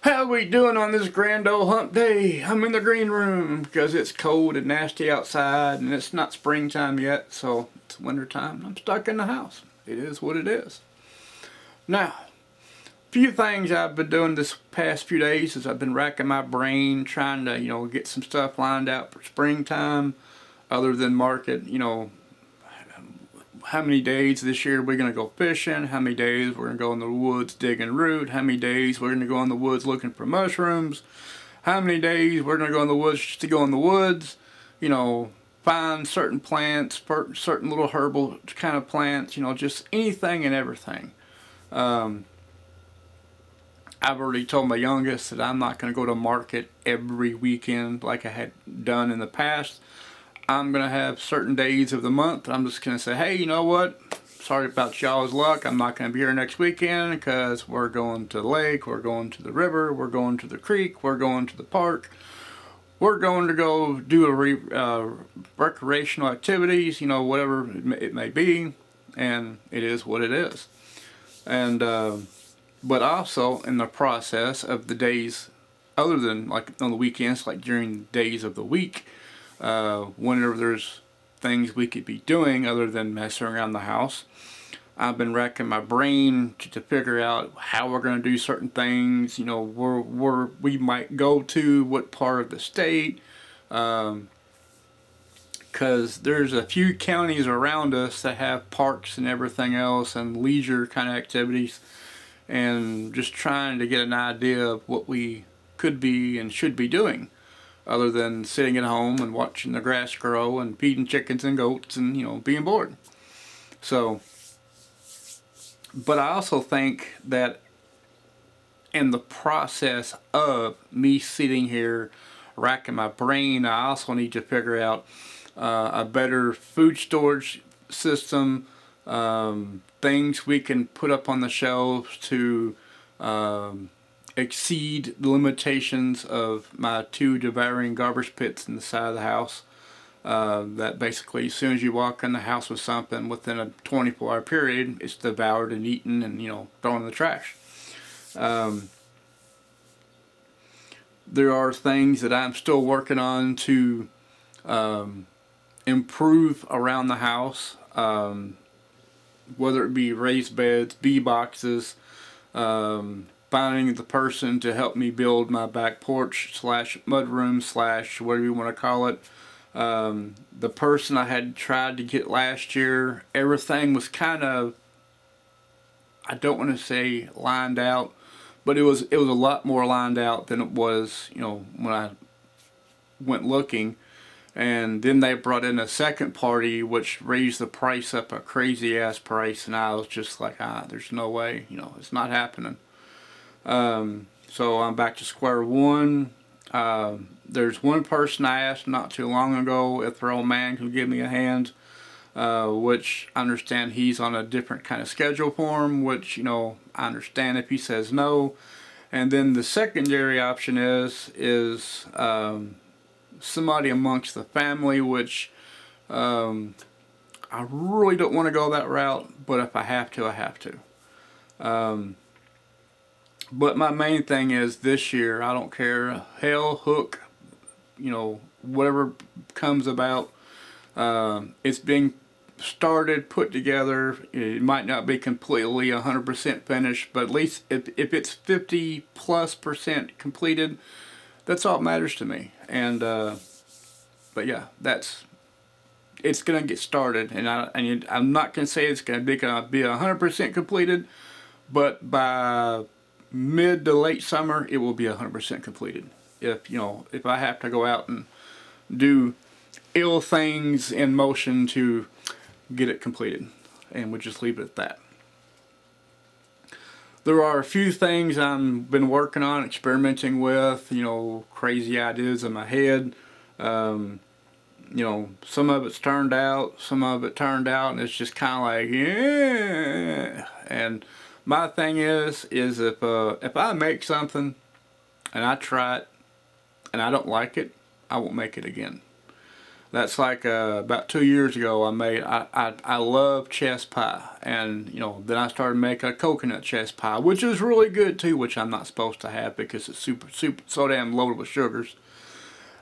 How we doing on this grand old hump day? I'm in the green room because it's cold and nasty outside and it's not springtime yet, so it's winter time. I'm stuck in the house. It is what it is. Now, a few things I've been doing this past few days is I've been racking my brain trying to, get some stuff lined out for springtime other than market, how many days this year we're going to go fishing, how many days we're going to go in the woods digging root, how many days we're going to go in the woods looking for mushrooms, how many days we're going to go in the woods just to go in the woods, find certain plants, certain little herbal kind of plants, just anything and everything. I've already told my youngest that I'm not going to go to market every weekend like I had done in the past. I'm going to have certain days of the month. I'm just going to say, hey, you know what? Sorry about y'all's luck. I'm not going to be here next weekend because we're going to the lake, we're going to the river, we're going to the creek, we're going to the park. We're going to go do recreational activities, whatever it may be. And it is what it is. And, but also in the process of the days, other than like on the weekends, like during days of the week, whenever there's things we could be doing other than messing around the house, I've been racking my brain to figure out how we're going to do certain things, where we might go to, what part of the state, because there's a few counties around us that have parks and everything else and leisure kind of activities, and just trying to get an idea of what we could be and should be doing, other than sitting at home and watching the grass grow and feeding chickens and goats and, being bored. So, but I also think that in the process of me sitting here racking my brain, I also need to figure out a better food storage system, things we can put up on the shelves to exceed the limitations of my two devouring garbage pits in the side of the house. That basically, as soon as you walk in the house with something, within a 24-hour period, it's devoured and eaten and, thrown in the trash. There are things that I'm still working on to improve around the house, whether it be raised beds, bee boxes, finding the person to help me build my back porch / mudroom / whatever you want to call it. The person I had tried to get last year, everything was kind of, I don't want to say lined out, but it was a lot more lined out than it was, when I went looking. And then they brought in a second party, which raised the price up a crazy ass price, and I was just like, there's no way, it's not happening. So I'm back to square one. There's one person I asked not too long ago if their old man could give me a hand, which I understand he's on a different kind of schedule for him, which, I understand if he says no. And then the secondary option is somebody amongst the family, which I really don't want to go that route, but if I have to, I have to. But my main thing is this year, I don't care, hell, hook, whatever comes about. It's being started, put together. It might not be completely 100% finished, but at least if it's 50+% completed, that's all that matters to me. And but yeah, it's gonna get started, and I'm not gonna say it's gonna be 100% completed, but by mid to late summer it will be 100% completed. If I have to go out and do ill things in motion to get it completed, and we'll just leave it at that. There are a few things I've been working on, experimenting with, crazy ideas in my head. Some of it's turned out, some of it turned out, and it's just kind of like, yeah. And my thing is if I make something and I try it and I don't like it, I won't make it again. That's like about 2 years ago I love chess pie, and then I started making a coconut chess pie, which is really good too, which I'm not supposed to have because it's super so damn loaded with sugars.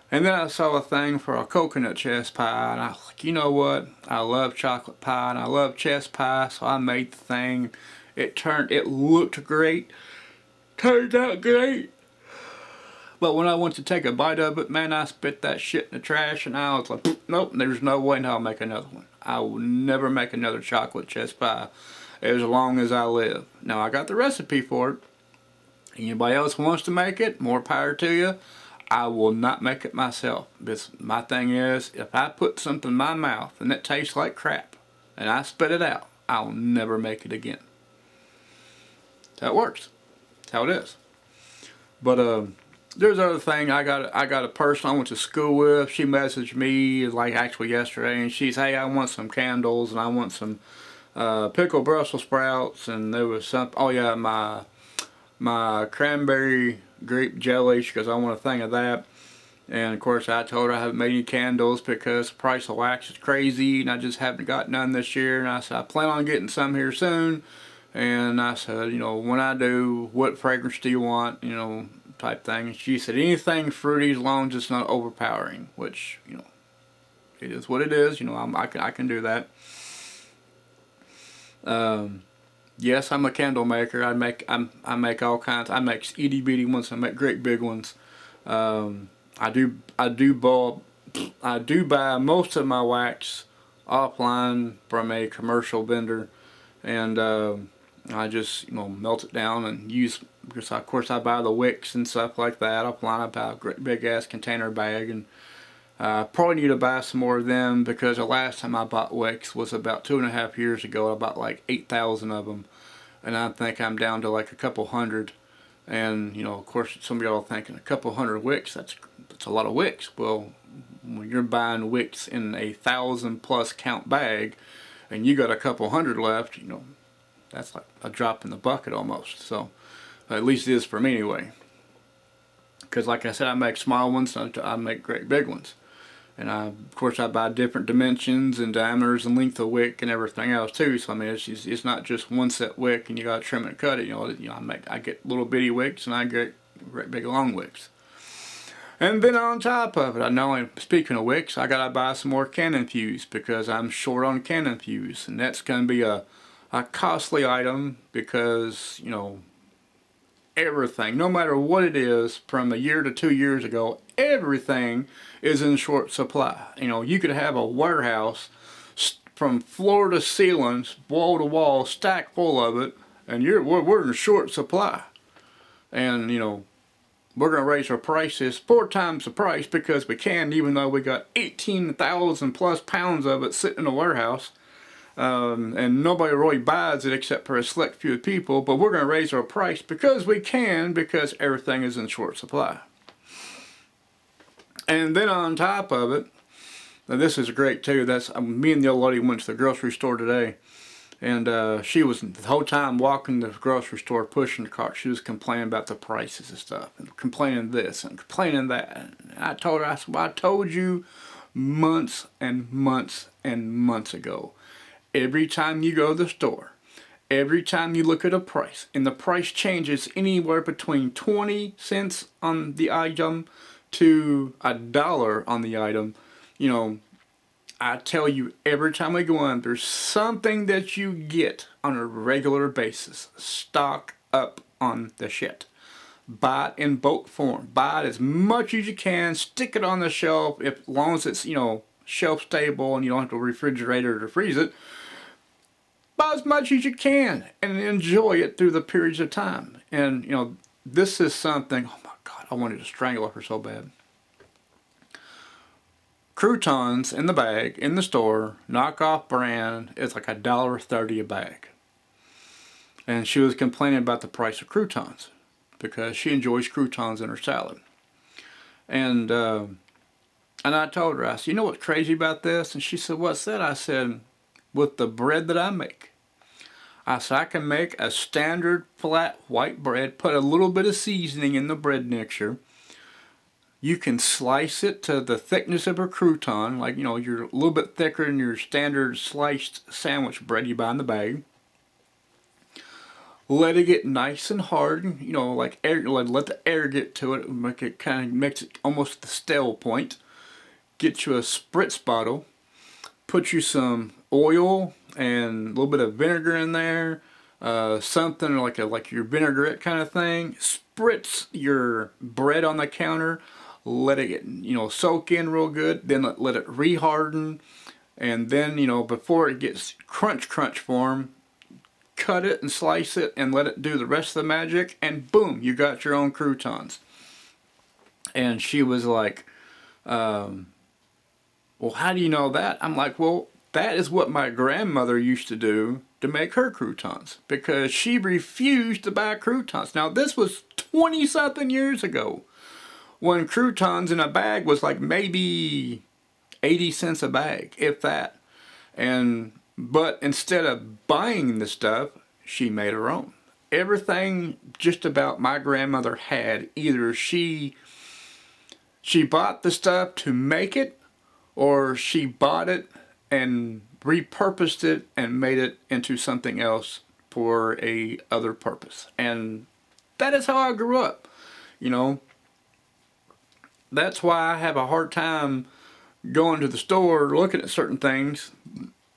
And then I saw a thing for a coconut chess pie, and I was like, you know what? I love chocolate pie and I love chess pie, so I made the thing. It looked great, turned out great. But when I went to take a bite of it, man, I spit that shit in the trash, and I was like, nope, there's no way in hell I'll make another one. I will never make another chocolate chess pie as long as I live. Now, I got the recipe for it. Anybody else wants to make it, more power to you. I will not make it myself. My thing is, if I put something in my mouth and it tastes like crap, and I spit it out, I'll never make it again. That's how it works. That's how it is. But, there's another thing. I got a person I went to school with. She messaged me like actually yesterday, and she's, hey, I want some candles, and I want some pickled Brussels sprouts, and there was some, oh yeah, my cranberry grape jelly, because I want a thing of that. And of course I told her I haven't made any candles because the price of wax is crazy, and I just haven't got none this year. And I said I plan on getting some here soon. And I said, when I do, what fragrance do you want, type thing. And she said anything fruity as long as it's not overpowering, which it is what it is. I can do that. Yes, I'm a candle maker. I make all kinds. I make itty bitty ones. I make great big ones. I do buy most of my wax offline from a commercial vendor, and I just melt it down and use, because of course I buy the wicks and stuff like that. I buy a great big ass container bag, and probably need to buy some more of them, because the last time I bought wicks was about 2.5 years ago. I bought like 8,000 of them, and I think I'm down to like a couple hundred. And of course some of y'all are thinking a couple hundred wicks, that's a lot of wicks. Well, when you're buying wicks in 1,000+ count bag and you got a couple hundred left, that's like a drop in the bucket almost. So at least it is for me anyway, because like I said, I make small ones and I make great big ones. And of course I buy different dimensions and diameters and length of wick and everything else too. So I mean, it's not just one set wick and you gotta trim and cut it. I get little bitty wicks and I get great big long wicks. And then on top of it, speaking of wicks, I gotta buy some more cannon fuse, because I'm short on cannon fuse, and that's gonna be a costly item, because everything, no matter what it is, from a year to 2 years ago, everything is in short supply. You could have a warehouse from floor to ceiling, wall to wall, stacked full of it, and we're in short supply. And we're going to raise our prices 4 times the price because we can, even though we got 18,000+ pounds of it sitting in a warehouse. And nobody really buys it except for a select few people, but we're going to raise our price because we can, because everything is in short supply. And then on top of it, now this is great too, me and the old lady went to the grocery store today, and she was the whole time walking the grocery store pushing the cart, she was complaining about the prices and stuff, and complaining this and complaining that. And I told her, I said, well, I told you months and months and months ago, every time you go to the store, every time you look at a price, and the price changes anywhere between 20 cents on the item to $1 on the item, I tell you, every time we go in, there's something that you get on a regular basis. Stock up on the shit. Buy it in bulk form. Buy it as much as you can. Stick it on the shelf, as long as it's, shelf stable and you don't have to refrigerate it or to freeze it. Buy as much as you can and enjoy it through the periods of time. And, this is something, oh my God, I wanted to strangle her so bad. Croutons in the bag, in the store, knockoff brand, it's like $1.30 a bag. And she was complaining about the price of croutons because she enjoys croutons in her salad. And I told her, I said, you know what's crazy about this? And she said, what's that? I said, with the bread that I make. I said, I can make a standard flat white bread, put a little bit of seasoning in the bread mixture, You can slice it to the thickness of a crouton, like, you know, you're a little bit thicker than your standard sliced sandwich bread you buy in the bag. Let it get nice and hard, you know, like air, let the air get to it, make it kind of makes it almost the stale point. Get you a spritz bottle, put you some oil and a little bit of vinegar in there, something like your vinaigrette kind of thing. Spritz your bread on the counter, let it get, you know, soak in real good, then let it reharden, and then, you know, before it gets crunch form, cut it and slice it and let it do the rest of the magic, and boom, you got your own croutons. And she was like, well, how do you know that? I'm like, well, that is what my grandmother used to do to make her croutons, because she refused to buy croutons. Now, this was 20-something years ago, when croutons in a bag was like maybe 80 cents a bag, if that. But instead of buying the stuff, she made her own. Everything just about my grandmother had, either she bought the stuff to make it, or she bought it and repurposed it and made it into something else for a other purpose. And that is how I grew up, you know. That's why I have a hard time going to the store looking at certain things.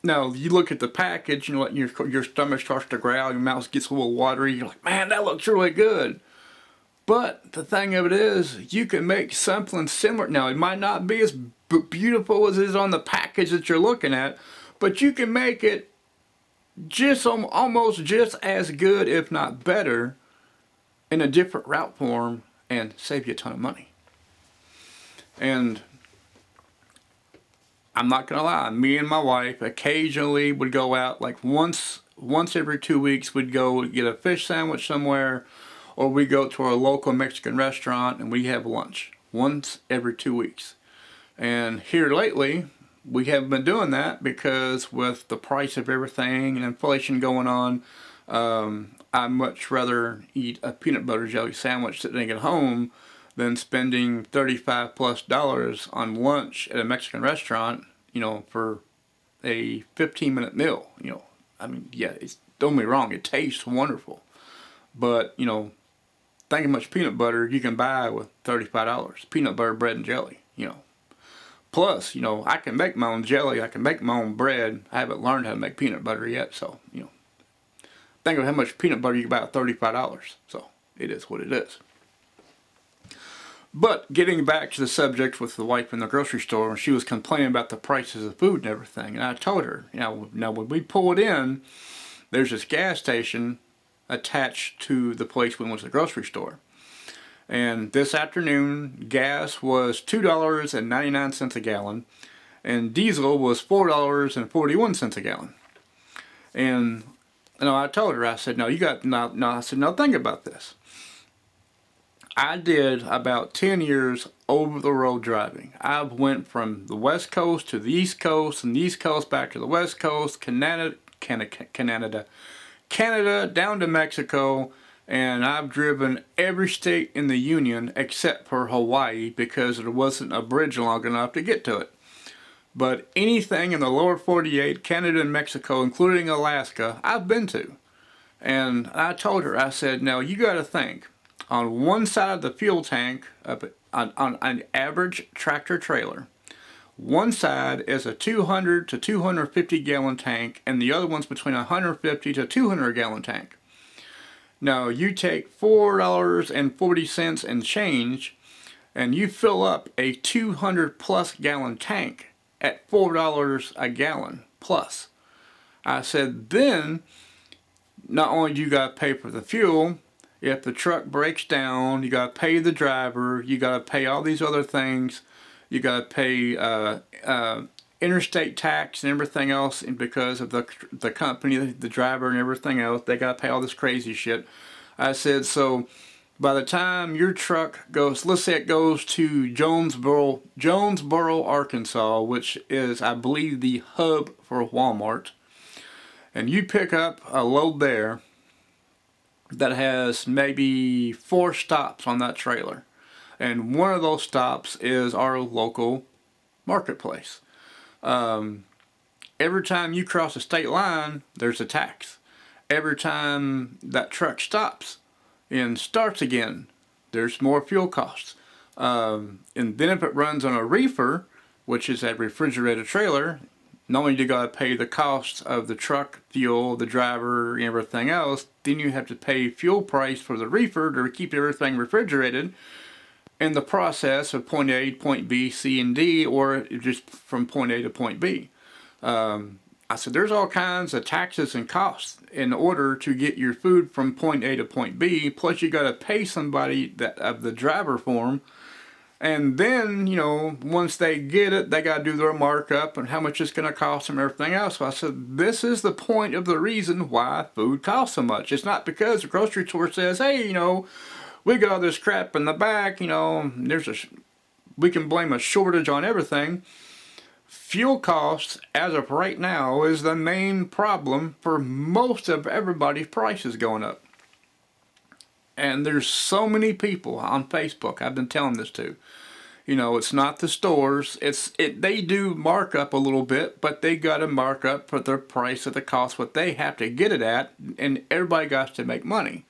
Now, you look at the package, you know, your stomach starts to growl, your mouth gets a little watery, you're like, man, that looks really good. But the thing of it is, you can make something similar. Now, it might not be as beautiful as it is on the package that you're looking at, but you can make it just almost just as good, if not better, in a different route form, and save you a ton of money. And I'm not gonna lie, me and my wife occasionally would go out, like once every 2 weeks we'd go get a fish sandwich somewhere, or we go to our local Mexican restaurant and we have lunch once every 2 weeks. And here lately, we haven't been doing that because with the price of everything and inflation going on, I'd much rather eat a peanut butter jelly sandwich sitting at home than spending $35+ on lunch at a Mexican restaurant, you know, for a 15-minute meal. You know, I mean, yeah, don't get me wrong, it tastes wonderful, but, you know, think how much peanut butter you can buy with $35. Peanut butter, bread, and jelly, you know. Plus, you know, I can make my own jelly, I can make my own bread. I haven't learned how to make peanut butter yet, so, you know, think of how much peanut butter you can buy at $35. So, it is what it is. But getting back to the subject with the wife in the grocery store, and she was complaining about the prices of food and everything, and I told her, you know, now when we pull it in, there's this gas station attached to the place we went to the grocery store. And this afternoon, gas was $2.99 a gallon, and diesel was $4.41 a gallon. And you know, I told her, I said, no, you got I said, now think about this. I did about 10 years over the road driving. I went from the West Coast to the East Coast, and the East Coast back to the West Coast, Canada down to Mexico, and I've driven every state in the Union except for Hawaii because there wasn't a bridge long enough to get to it. But anything in the lower 48, Canada and Mexico, including Alaska, I've been to. And I told her, I said, now you got to think, on one side of the fuel tank, on an average tractor trailer, one side is a 200 to 250 gallon tank, and the other one's between a 150 to 200 gallon tank. Now you take $4.40 and change, and you fill up a 200+ gallon tank at $4 a gallon plus. I said, then not only do you got to pay for the fuel, if the truck breaks down, you got to pay the driver, you got to pay all these other things, you got to pay interstate tax and everything else, and because of the company, the driver and everything else, they got to pay all this crazy shit. I said, so by the time your truck goes, let's say it goes to Jonesboro, Arkansas, which is, I believe, the hub for Walmart, and you pick up a load there that has maybe 4 stops on that trailer. And one of those stops is our local marketplace. Every time you cross a state line, there's a tax. Every time that truck stops and starts again, there's more fuel costs. And then if it runs on a reefer, which is a refrigerated trailer, not only do you gotta pay the cost of the truck, fuel, the driver, and everything else, then you have to pay fuel price for the reefer to keep everything refrigerated in the process of point A to point B, C, and D, or just from point A to point B. I said there's all kinds of taxes and costs in order to get your food from point A to point B, plus you gotta pay somebody that of the driver for them. And then, you know, once they get it, they got to do their markup and how much it's going to cost them and everything else. So I said, this is the point of the reason why food costs so much. It's not because the grocery store says, hey, you know, we got all this crap in the back, you know, we can blame a shortage on everything. Fuel costs, as of right now, is the main problem for most of everybody's prices going up. And there's so many people on Facebook I've been telling this to. You know, it's not the stores. They do mark up a little bit, but they got to mark up for the price of the cost, what they have to get it at, and everybody got to make money.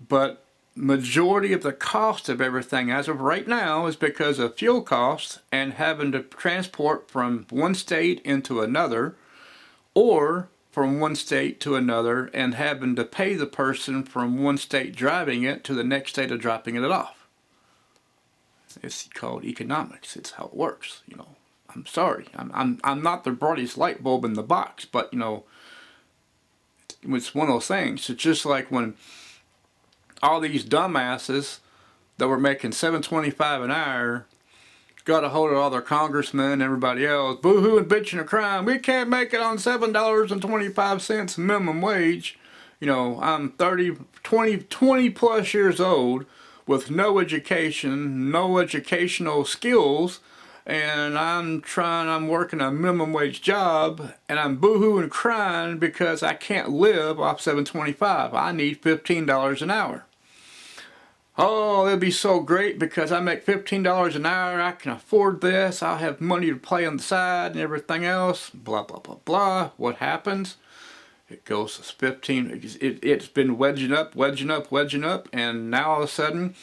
But majority of the cost of everything as of right now is because of fuel costs and having to transport from one state into another, or from one state to another and having to pay the person from one state driving it to the next state of dropping it off. It's called economics. It's how it works. You know, I'm sorry. I'm not the brightest light bulb in the box, but you know, it's one of those things. It's just like when all these dumbasses that were making $7.25 an hour got a hold of all their congressmen and everybody else, boo-hoo and bitching and crying, we can't make it on $7.25 minimum wage. You know, I'm 20 plus years old with no education, no educational skills, and I'm working a minimum wage job, and I'm boo-hoo and crying because I can't live off $7.25. I need $15 an hour. Oh, it'll be so great because I make $15 an hour, I can afford this, I'll have money to play on the side and everything else, blah, blah, blah, blah. What happens? It goes to 15, it's been wedging up, and now all of a sudden,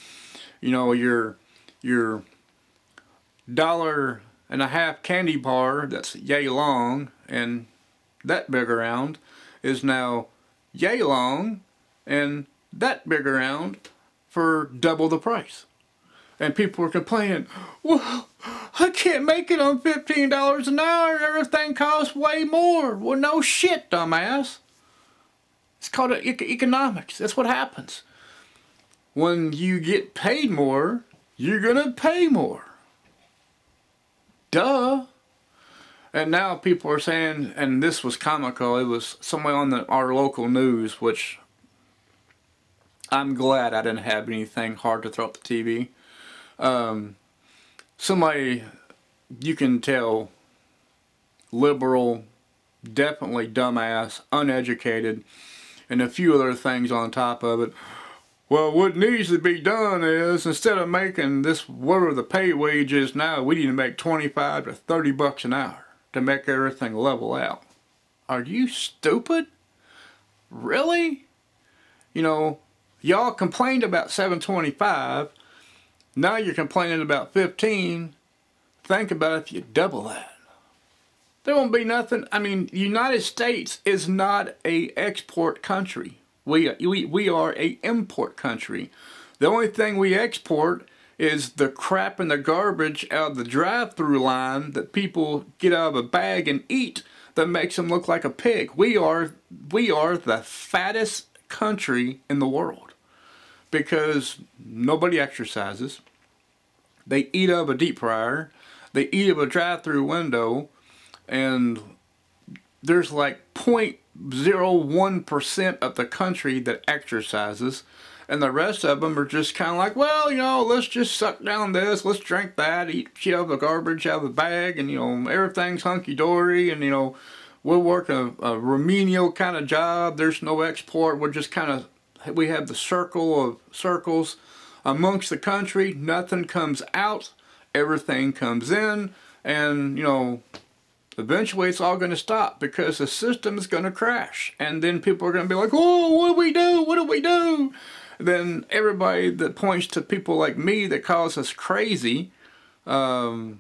you know, your $1.50 candy bar that's yay long and that big around is now yay long and that big around for double the price. And people were complaining, well, I can't make it on $15 an hour, everything costs way more. Well, no shit, dumbass. It's called economics. That's what happens. When you get paid more, you're gonna pay more. Duh. And now people are saying, and this was comical, it was somebody on our local news, which I'm glad I didn't have anything hard to throw at the TV. Somebody, you can tell, liberal, definitely dumbass, uneducated, and a few other things on top of it. Well, what needs to be done is, instead of making this, whatever the pay wage is now, we need to make 25 to 30 bucks an hour to make everything level out. Are you stupid? Really? You know, y'all complained about $7.25. Now you're complaining about 15. Think about if you double that. There won't be nothing. I mean, the United States is not a export country. We are a import country. The only thing we export is the crap and the garbage out of the drive-through line that people get out of a bag and eat that makes them look like a pig. We are the fattest country in the world because nobody exercises. They eat out of a deep fryer. They eat out of a drive-through window, and there's like 0.01% of the country that exercises, and the rest of them are just kind of like, well, you know, let's just suck down this, let's drink that, eat shit out of the garbage out of the bag, and, you know, everything's hunky-dory, and, you know, we'll work a remedial kind of job. There's no export. We're just kind of, we have the circle of circles amongst the country, nothing comes out, everything comes in, and, you know, eventually it's all going to stop because the system is going to crash. And then people are going to be like, oh, what do we do? What do we do? Then everybody that points to people like me that calls us crazy, we're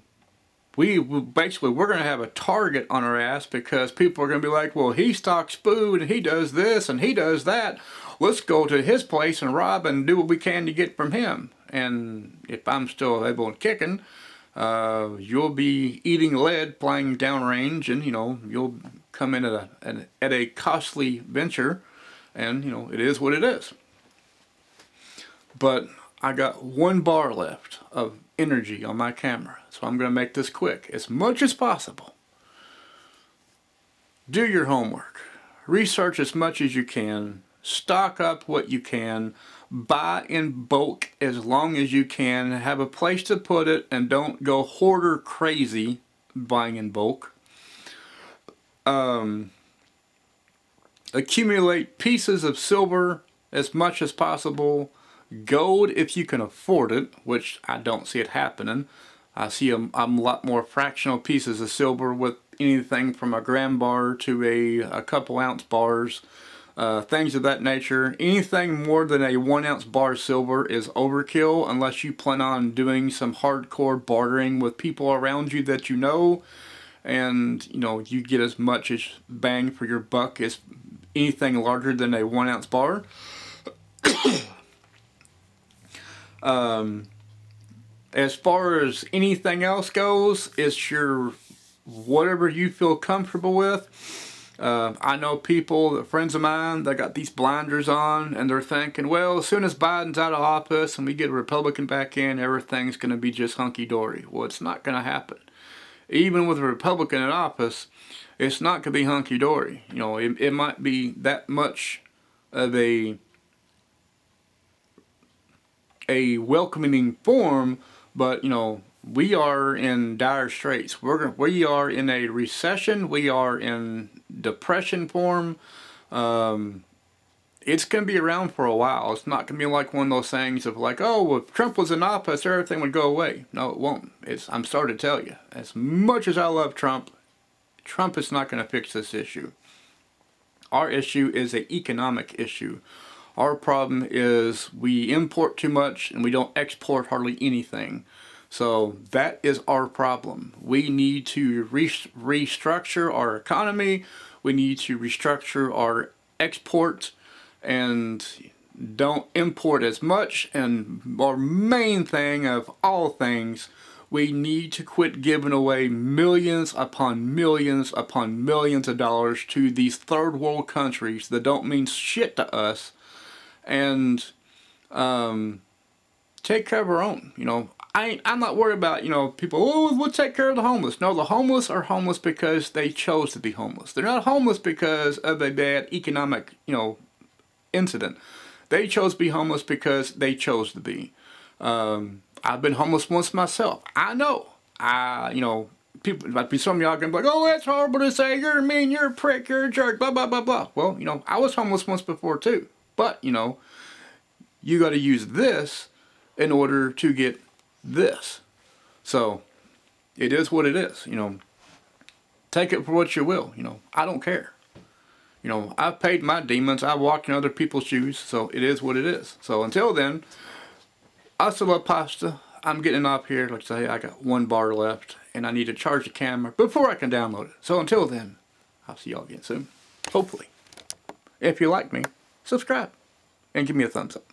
going to have a target on our ass because people are going to be like, well, he stocks food and he does this and he does that. Let's go to his place and rob and do what we can to get from him. And if I'm still able and kicking, you'll be eating lead, flying downrange, and, you know, you'll come in at a costly venture, and, you know, it is what it is. But I got 1 bar left of energy on my camera, so I'm going to make this quick as much as possible. Do your homework. Research as much as you can. Stock up what you can. Buy in bulk as long as you can. Have a place to put it, and don't go hoarder crazy buying in bulk. Accumulate pieces of silver as much as possible. Gold if you can afford it, which I don't see it happening. I see a lot more fractional pieces of silver with anything from a gram bar to a couple ounce bars. Things of that nature. Anything more than a 1 ounce bar silver is overkill unless you plan on doing some hardcore bartering with people around you that you know, and, you know, you get as much as bang for your buck as anything larger than a 1 ounce bar. As far as anything else goes, it's your whatever you feel comfortable with. I know people, friends of mine, that got these blinders on and they're thinking, well, as soon as Biden's out of office and we get a Republican back in, everything's going to be just hunky-dory. Well, it's not going to happen. Even with a Republican in office, it's not going to be hunky-dory. You know, it might be that much of a welcoming form, but, you know, we are in dire straits. We are in a recession. We are in depression form. It's going to be around for a while. It's not going to be like one of those things of like, oh, if Trump was in office, everything would go away. No, it won't. I'm sorry to tell you. As much as I love Trump, Trump is not going to fix this issue. Our issue is an economic issue. Our problem is we import too much and we don't export hardly anything. So that is our problem. We need to restructure our economy. We need to restructure our export and don't import as much. And our main thing of all things, we need to quit giving away millions upon millions upon millions of dollars to these third world countries that don't mean shit to us. And take care of our own. You know, I'm not worried about, you know, people, oh, we'll take care of the homeless. No, the homeless are homeless because they chose to be homeless. They're not homeless because of a bad economic, you know, incident. They chose to be homeless because they chose to be. I've been homeless once myself. I know. You know, people, might be some of y'all gonna be like, oh, that's horrible to say. You're mean. You're a prick. You're a jerk. Blah, blah, blah, blah. Well, you know, I was homeless once before too. But, you know, you got to use this in order to get this. So, it is what it is. You know, take it for what you will. You know, I don't care. You know, I've paid my demons. I walked in other people's shoes. So, it is what it is. So, until then, hasta la pasta. I'm getting off here. Like I say, I got 1 bar left. And I need to charge the camera before I can download it. So, until then, I'll see y'all again soon. Hopefully. If you like me, subscribe and give me a thumbs up.